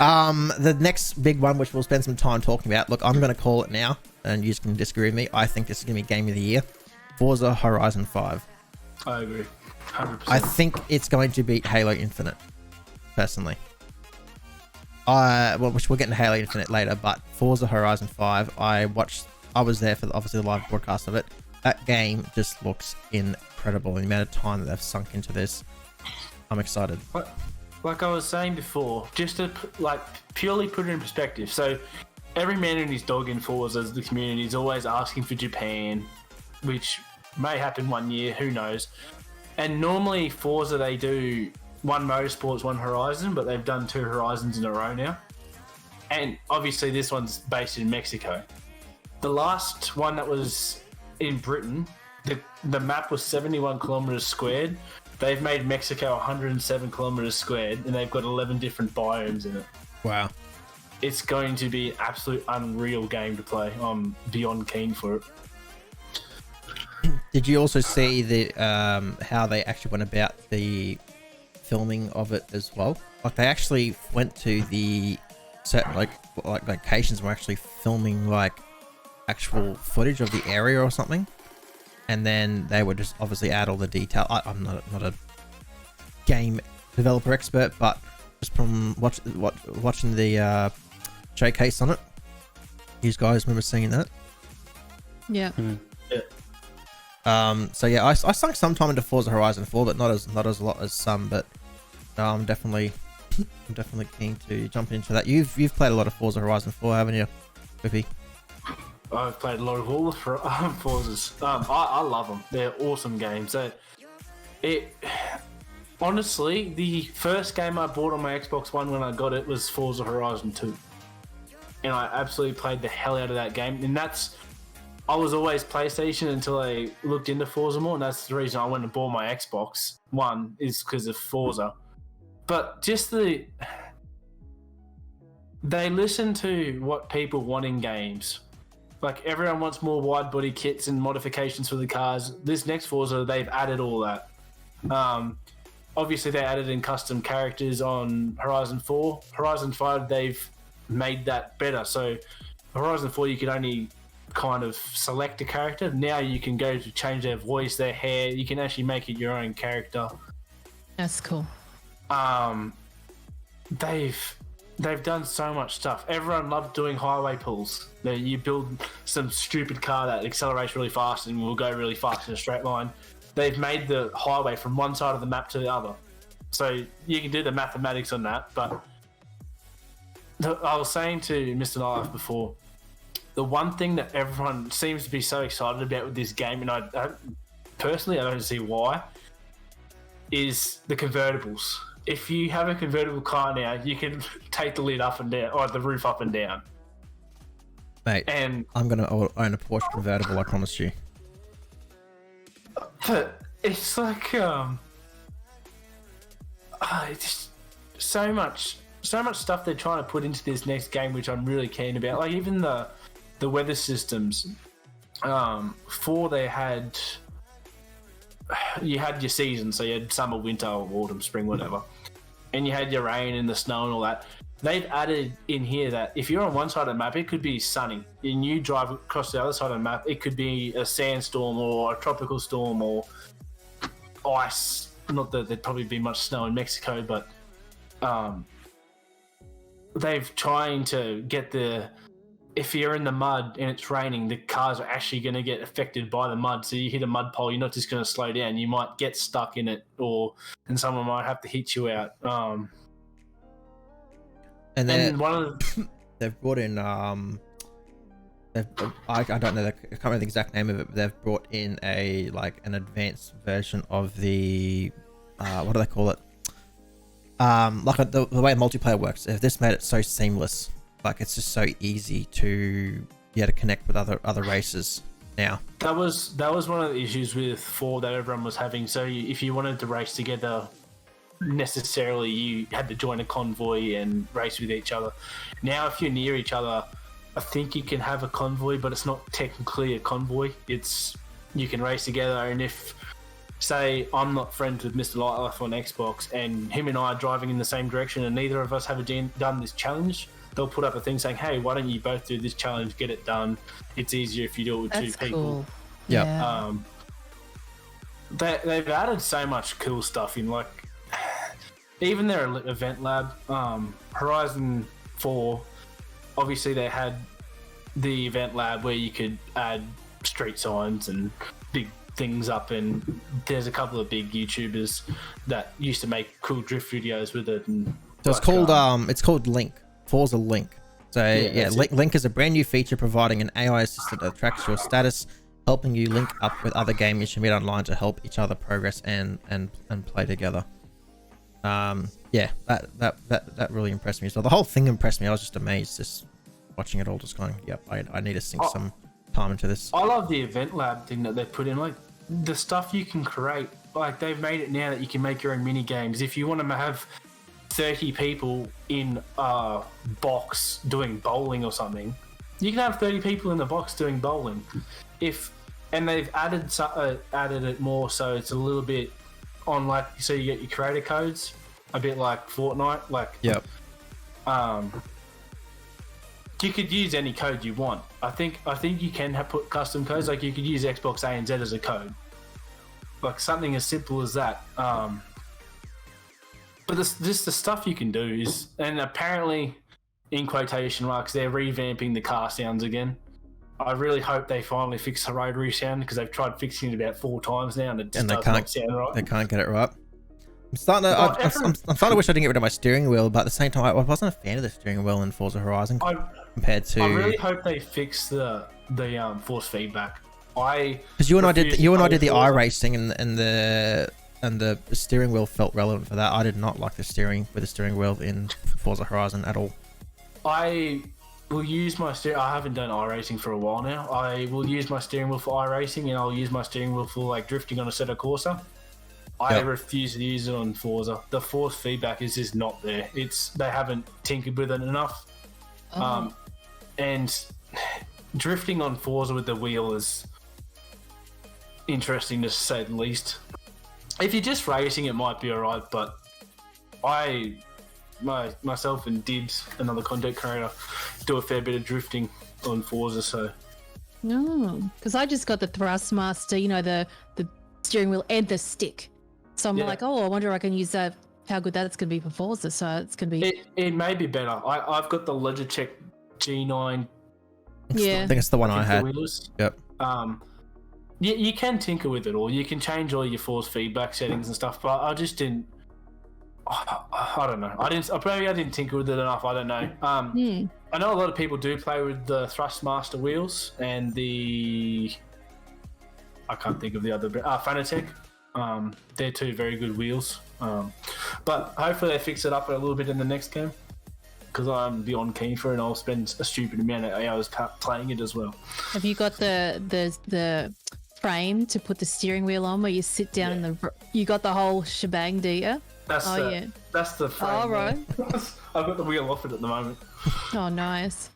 The next big one, which we'll spend some time talking about. Look, I'm going to call it now, and you can disagree with me. I think this is going to be Game of the Year. Forza Horizon 5. I agree, 100%. I think it's going to beat Halo Infinite, personally. Which we'll get into Halo Infinite later, but Forza Horizon 5, I was there for obviously the live broadcast of it. That game just looks incredible. The amount of time that they've sunk into this, I'm excited. Like I was saying before, just to purely put it in perspective. So every man and his dog in Forza, the community is always asking for Japan, which may happen one year, who knows. And normally Forza, they do one Motorsports, one Horizon, but they've done 2 Horizons in a row now. And obviously this one's based in Mexico. The last one that was in Britain, the map was 71 kilometers squared. They've made Mexico 107 kilometers squared, and they've got 11 different biomes in it. Wow. It's going to be an absolute unreal game to play. I'm beyond keen for it. Did you also see the how they actually went about the filming of it as well? Like they actually went to the certain like locations and were actually filming like actual footage of the area or something, and then they would just obviously add all the detail. I'm not a game developer expert, but just from watching the showcase on it, you guys remember seeing that? Yeah. So yeah, I sunk some time into Forza Horizon 4, but not as a lot as some. But I'm definitely keen to jump into that. You've played a lot of Forza Horizon 4, haven't you, Whippy? I've played a lot of all the Forzas. I love them. They're awesome games. Honestly, the first game I bought on my Xbox One when I got it was Forza Horizon 2, and I absolutely played the hell out of that game. And I was always PlayStation until I looked into Forza more, and that's the reason I went and bought my Xbox One, is because of Forza. But just they listen to what people want in games. Like, everyone wants more wide body kits and modifications for the cars. This next Forza, they've added all that. Obviously, they added in custom characters on Horizon 4. Horizon 5, they've made that better. So, Horizon 4, you could only kind of select a character. Now you can go to change their voice, their hair. You can actually make it your own character. That's cool. They've done so much stuff. Everyone loved doing highway pulls. You build some stupid car that accelerates really fast and will go really fast in a straight line. They've made the highway from one side of the map to the other. So you can do the mathematics on that. But I was saying to Mr. Nylaff before, the one thing that everyone seems to be so excited about with this game, and I personally don't see why, is the convertibles. If you have a convertible car now, you can take the lid up and down, or the roof up and down. Mate, and I'm going to own a Porsche convertible, I promise you. But it's like, it's so much stuff they're trying to put into this next game, which I'm really keen about. Like, even the weather systems. 4, you had your seasons, so you had summer, winter, autumn, spring, whatever, and you had your rain and the snow and all that. They've added in here that if you're on one side of the map, it could be sunny, and you drive across the other side of the map, it could be a sandstorm or a tropical storm or ice. Not that there'd probably be much snow in Mexico, but they've trying to get if you're in the mud and it's raining, the cars are actually going to get affected by the mud. So you hit a mud pole, you're not just going to slow down. You might get stuck in it, and someone might have to hit you out. And then one of they've brought in I don't know, I can't remember the exact name of it, but they've brought in an advanced version of the what do they call it? The way multiplayer works. This made it so seamless. Like, it's just so easy to connect with other races now. That was one of the issues with 4 that everyone was having. So if you wanted to race together, necessarily you had to join a convoy and race with each other. Now, if you're near each other, I think you can have a convoy, but it's not technically a convoy. You can race together, and if say I'm not friends with Mr. Lightlife on Xbox, and him and I are driving in the same direction, and neither of us have done this challenge, they'll put up a thing saying, "Hey, why don't you both do this challenge? Get it done. It's easier if you do it with That's two people." cool. Yep. Yeah. They've added so much cool stuff in, like even their event lab. Horizon 4, obviously they had the event lab where you could add street signs and big things up, and there's a couple of big YouTubers that used to make cool drift videos with it. And So it's called Link, Forza Link. So yeah, Link is a brand new feature providing an AI assistant that tracks your status, helping you link up with other gamers you meet online to help each other progress and play together. Yeah, that really impressed me. So the whole thing impressed me. I was just amazed, just watching it all, just going, yep, I need to sink some time into this. I love the event lab thing that they put in, like the stuff you can create. Like they've made it now that you can make your own mini games. If you want to have 30 people in a box doing bowling or something, you can have 30 people in the box doing bowling. And they've added it more, so it's a little bit on, like, so you get your creator codes, a bit like Fortnite, like Yep. You could use any code you want. I think you can put custom codes, like you could use Xbox A and Z as a code, like something as simple as that. But just the stuff you can do is, and apparently, in quotation marks, they're revamping the car sounds again. I really hope they finally fix the rotary sound, because they've tried fixing it about 4 times now, and it just does not sound right. They can't get it right. I'm starting to wish I didn't get rid of my steering wheel, but at the same time, I wasn't a fan of the steering wheel in Forza Horizon compared to. I really hope they fix the force feedback. Because you and I did the iRacing, and the steering wheel felt relevant for that. I did not like the steering wheel in Forza Horizon at all. I will use my I haven't done iRacing for a while now. I will use my steering wheel for iRacing, and I'll use my steering wheel for like drifting on Assetto Corsa. I refuse to use it on Forza. The force feedback is just not there. They haven't tinkered with it enough. And drifting on Forza with the wheel is interesting, to say the least. If you're just racing, it might be alright, but myself and Dibs, another content creator, do a fair bit of drifting on Forza, so. No, because I just got the Thrustmaster, the steering wheel and the stick. So I'm like, I wonder if I can use that, how good that's going to be for Forza. So it's going to be... It may be better. I've got the Logitech G9. I think it's the one I had. Yep. You can tinker with it all. You can change all your force feedback settings and stuff, but I just didn't... I don't know. Maybe I didn't tinker with it enough. I don't know. I know a lot of people do play with the Thrustmaster wheels and the... I can't think of the other... Fanatec. They're 2 very good wheels. But hopefully they fix it up a little bit in the next game, because I'm beyond keen for it, and I'll spend a stupid amount of hours playing it as well. Have you got the frame to put the steering wheel on, where you sit down and you got the whole shebang, do you? That's the frame. Oh, right. I've got the wheel off it at the moment. Oh, nice.